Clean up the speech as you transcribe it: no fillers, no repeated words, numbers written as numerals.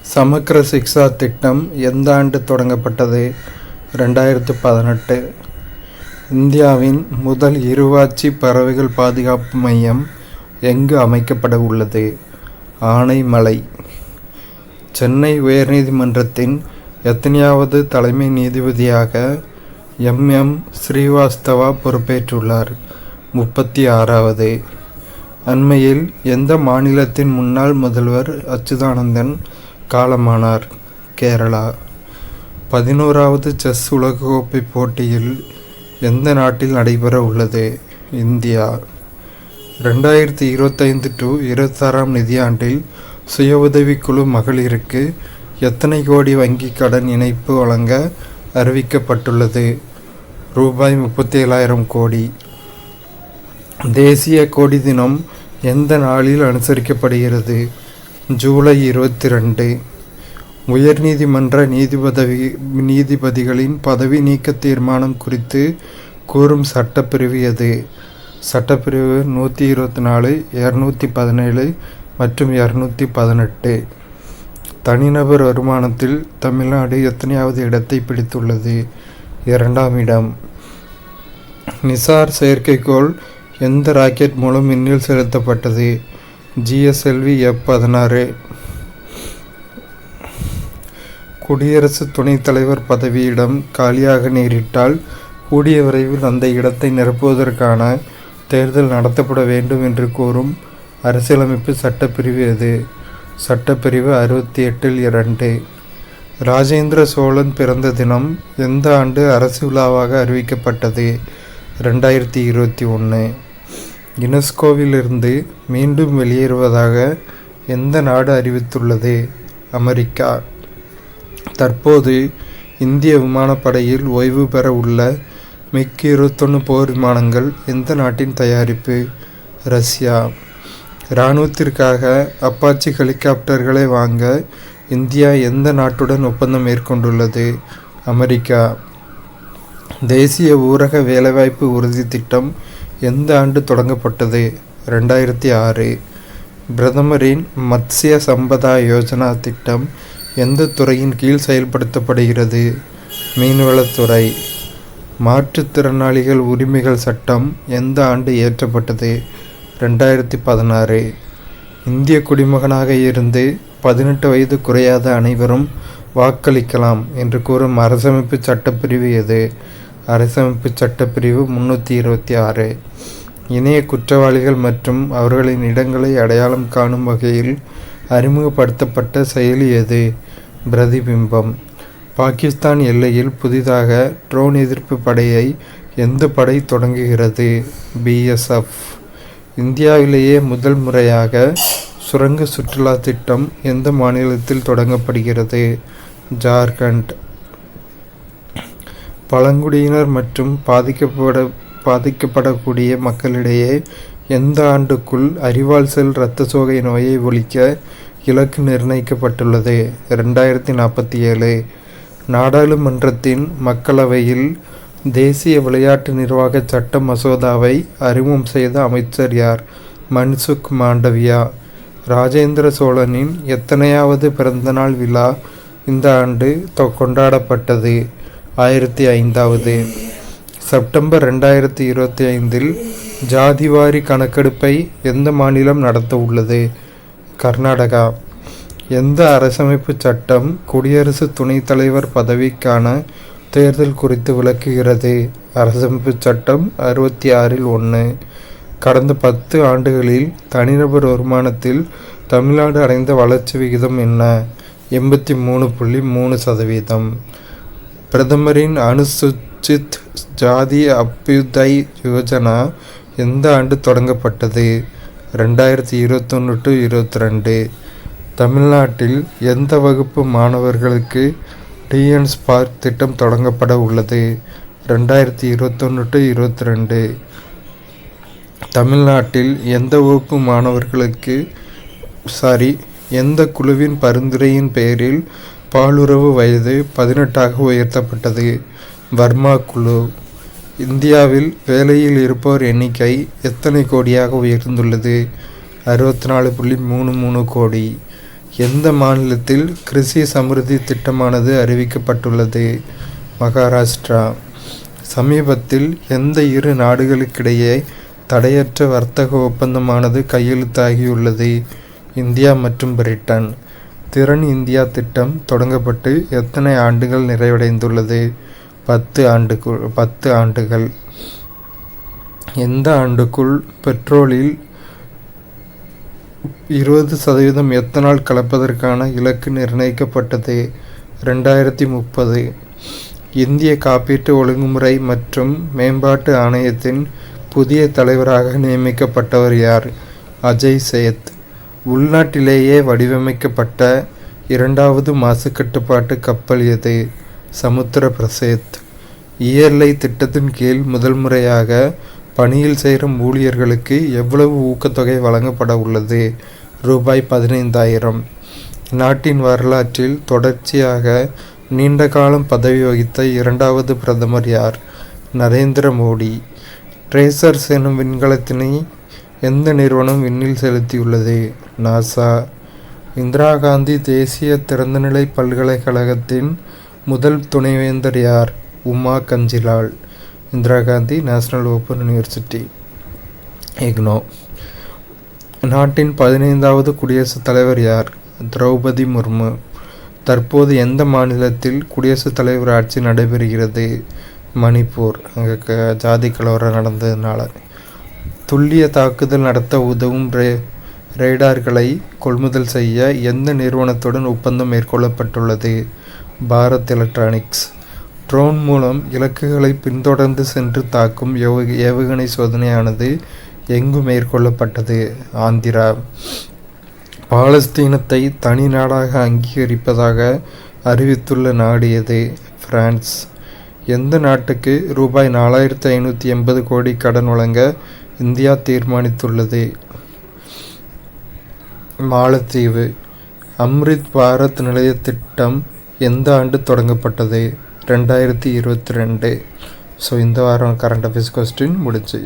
சமக்ர சிக்ஷா திட்டம் எந்த ஆண்டு தொடங்கப்பட்டது? 2018. இந்தியாவின் முதல் இருவாட்சி பறவைகள் பாதுகாப்பு மையம் எங்கு அமைக்கப்பட உள்ளது? ஆனைமலை. சென்னை உயர்நீதிமன்றத்தின் எத்தனையாவது தலைமை நீதிபதியாக MM ஸ்ரீவாஸ்தவா பொறுப்பேற்றுள்ளார்? 36வது. அண்மையில் எந்த மாநிலத்தின் முன்னாள் முதல்வர் அச்சுதானந்தன் காலமானார்? கேரளா. 11வது செஸ் உலகக்கோப்பை போட்டியில் எந்த நாட்டில் நடைபெற உள்ளது? இந்தியா. 2025-26 நிதியாண்டில் சுய உதவிக்குழு மகளிருக்கு எத்தனை கோடி வங்கி கடன் இணைப்பு வழங்க அறிவிக்கப்பட்டுள்ளது? ரூபாய் 37,000 கோடி. தேசிய கொடி தினம் எந்த நாளில் அனுசரிக்கப்படுகிறது? ஜூலை 22. உயர்நீதிமன்ற நீதிபதிகளின் பதவி நீக்க தீர்மானம் குறித்து கூறும் சட்டப்பிரிவு எது? சட்டப்பிரிவு 124, 217 மற்றும் 218. தனிநபர் வருமானத்தில் தமிழ்நாடு எத்தனையாவது இடத்தை பிடித்துள்ளது? 2ஆம் இடம். நிசார் செயற்கைக்கோள் எந்த ராக்கெட் மூலம் விண்ணில் செலுத்தப்பட்டது? GSLV F-16. குடியரசு துணைத் தலைவர் பதவியிடம் காலியாக நேரிட்டால் கூடிய விரைவில் அந்த இடத்தை நிரப்புவதற்கான தேர்தல் நடத்தப்பட வேண்டும் என்று கூறும் அரசியலமைப்பு சட்டப்பிரிவு எது? சட்டப்பிரிவு 68(2). ராஜேந்திர சோழன் பிறந்த தினம் எந்த ஆண்டு அரசு விழாவாக அறிவிக்கப்பட்டது? 2021. யுனெஸ்கோவிலிருந்து மீண்டும் வெளியேறுவதாக எந்த நாடு அறிவித்துள்ளது? அமெரிக்கா. தற்போது இந்திய விமானப்படையில் ஓய்வு பெற உள்ள MiG-21 போர் விமானங்கள் எந்த நாட்டின் தயாரிப்பு? ரஷ்யா. இராணுவத்திற்காக அப்பாச்சி ஹெலிகாப்டர்களை வாங்க இந்தியா எந்த நாட்டுடன் ஒப்பந்தம் மேற்கொண்டுள்ளது? அமெரிக்கா. தேசிய ஊரக வேலைவாய்ப்பு உறுதி திட்டம் எந்த ஆண்டு தொடங்கப்பட்டது? 2006. பிரதமரின் மத்ஸ்ய சம்பதா யோஜனா திட்டம் எந்த துறையின் கீழ் செயல்படுத்தப்படுகிறது? மீன்வளத்துறை. மாற்றுத்திறனாளிகள் உரிமைகள் சட்டம் எந்த ஆண்டு இயற்றப்பட்டது? 2016. இந்திய குடிமகனாக இருந்து 18 வயது குறையாத அனைவரும் வாக்களிக்கலாம் என்று கூறும் அரசமைப்பு சட்டப்பிரிவு எது? அரசமைப்பு சட்டப்பிரிவு 326. இணைய குற்றவாளிகள் மற்றும் அவர்களின் இடங்களை அடையாளம் காணும் வகையில் அறிமுகப்படுத்தப்பட்ட செயலி எது? பிரதிபிம்பம். பாகிஸ்தான் எல்லையில் புதிதாக ட்ரோன் எதிர்ப்பு படையை எந்த படை தொடங்குகிறது? BSF. இந்தியாவிலேயே முதல் முறையாக சுரங்க சுற்றுலா திட்டம் எந்த மாநிலத்தில் தொடங்கப்படுகிறது? ஜார்க்கண்ட். பழங்குடியினர் மற்றும் பாதிக்கப்படக்கூடிய மக்களிடையே எந்த ஆண்டுக்குள் அறிவால் செல் இரத்த சோகை நோயை ஒழிக்க இலக்கு நிர்ணயிக்கப்பட்டுள்ளது? 2047. நாடாளுமன்றத்தின் மக்களவையில் தேசிய விளையாட்டு நிர்வாக சட்ட மசோதாவை அறிமுகம் செய்த அமைச்சர் யார்? மன்சுக் மாண்டவியா. ராஜேந்திர சோழனின் எத்தனையாவது பிறந்தநாள் விழா இந்த ஆண்டு கொண்டாடப்பட்டது? 1005வது. செப்டம்பர் 2025 ஜாதிவாரி கணக்கெடுப்பை எந்த மாநிலம் நடத்த உள்ளது? கர்நாடகா. எந்த அரசமைப்பு சட்டம் குடியரசு துணைத் தலைவர் பதவிக்கான தேர்தல் குறித்து விளக்குகிறது? அரசமைப்பு சட்டம் 66(1). கடந்த 10 ஆண்டுகளில் தனிநபர் வருமானத்தில் தமிழ்நாடு அடைந்த வளர்ச்சி விகிதம் என்ன? 83.3%. பிரதமரின் அனுசூச்சித் ஜாதி அபியுதய் யோஜனா எந்த ஆண்டு தொடங்கப்பட்டது? 2021-22. தமிழ்நாட்டில் எந்த வகுப்பு மாணவர்களுக்கு TN ஸ்பார்க் திட்டம் தொடங்கப்பட உள்ளது? 2021-22. தமிழ்நாட்டில் எந்த வகுப்பு மாணவர்களுக்கு எந்த குழுவின் பரிந்துரையின் பெயரில் பாலுறவு வயது 18ஆக உயர்த்தப்பட்டது? வர்மா குழு. இந்தியாவில் வேலையில் இருப்போர் எண்ணிக்கை எத்தனை கோடியாக உயர்ந்துள்ளது? 64.33 கோடி. எந்த மாநிலத்தில் கிருஷி சமிருத்தி திட்டமானது அறிவிக்கப்பட்டுள்ளது? மகாராஷ்டிரா. சமீபத்தில் எந்த இரு நாடுகளுக்கிடையே தடையற்ற வர்த்தக ஒப்பந்தமானது கையெழுத்தாகியுள்ளது? இந்தியா மற்றும் பிரிட்டன். திறன் இந்தியா திட்டம் தொடங்கப்பட்டு எத்தனை ஆண்டுகள் நிறைவடைந்துள்ளது? 10 ஆண்டுகள். எந்த ஆண்டுக்குள் பெட்ரோலில் 20% எத்தனால் கலப்பதற்கான இலக்கு நிர்ணயிக்கப்பட்டது? 2030. இந்திய காப்பீட்டு ஒழுங்குமுறை மற்றும் மேம்பாட்டு ஆணையத்தின் புதிய தலைவராக நியமிக்கப்பட்டவர் யார்? அஜய் சேத். உள்நாட்டிலேயே வடிவமைக்கப்பட்ட இரண்டாவது மாசு கட்டுப்பாட்டு கப்பல் எது? சமுத்திர பிரசேத். இயர்லை திட்டத்தின் கீழ் முதல் முறையாக பணியில் சேரும் ஊழியர்களுக்கு எவ்வளவு ஊக்கத்தொகை வழங்கப்பட உள்ளது? ரூபாய் 15,000. நாட்டின் வரலாற்றில் தொடர்ச்சியாக நீண்ட காலம் பதவி வகித்த இரண்டாவது பிரதமர் யார்? நரேந்திர மோடி. ட்ரேசர்ஸ் எனும் விண்கலத்தினை எந்த நிறுவனம் விண்ணில் செலுத்தியுள்ளது? நாசா. இந்திரா காந்தி தேசிய திறந்தநிலை பல்கலைக்கழகத்தின் முதல் துணைவேந்தர் யார்? Uma Kanjilal. Indira Gandhi national open university, IGNOU. நாட்டின் 15வது குடியரசுத் தலைவர் யார்? திரௌபதி முர்மு. தற்போது எந்த மாநிலத்தில் குடியரசுத் தலைவர் ஆட்சி நடைபெறுகிறது? மணிப்பூர். அங்கே ஜாதி கலவரம் நடந்ததுனால. துல்லிய தாக்குதல் நடத்த உதவும் ரேடார்களை கொள்முதல் செய்ய எந்த நிறுவனத்துடன் ஒப்பந்தம் மேற்கொள்ளப்பட்டுள்ளது? பாரத் எலக்ட்ரானிக்ஸ். ட்ரோன் மூலம் இலக்குகளை பின்தொடர்ந்து சென்று தாக்கும் ஏவுகணை சோதனையானது எங்கு மேற்கொள்ளப்பட்டது? ஆந்திரா. பாலஸ்தீனத்தை தனி நாடாக அங்கீகரிப்பதாக அறிவித்துள்ள நாடு எது? பிரான்ஸ். எந்த நாட்டுக்கு ரூபாய் 4,580 கோடி கடன் வழங்க இந்தியா தீர்மானித்துள்ளது? மாலத்தீவு. அம்ரித் பாரத் நிலைய திட்டம் எந்த ஆண்டு தொடங்கப்பட்டது? 2022. ஸோ இந்த வாரம் கரண்ட் அஃபேர்ஸ் கொஸ்டின் முடிஞ்சு.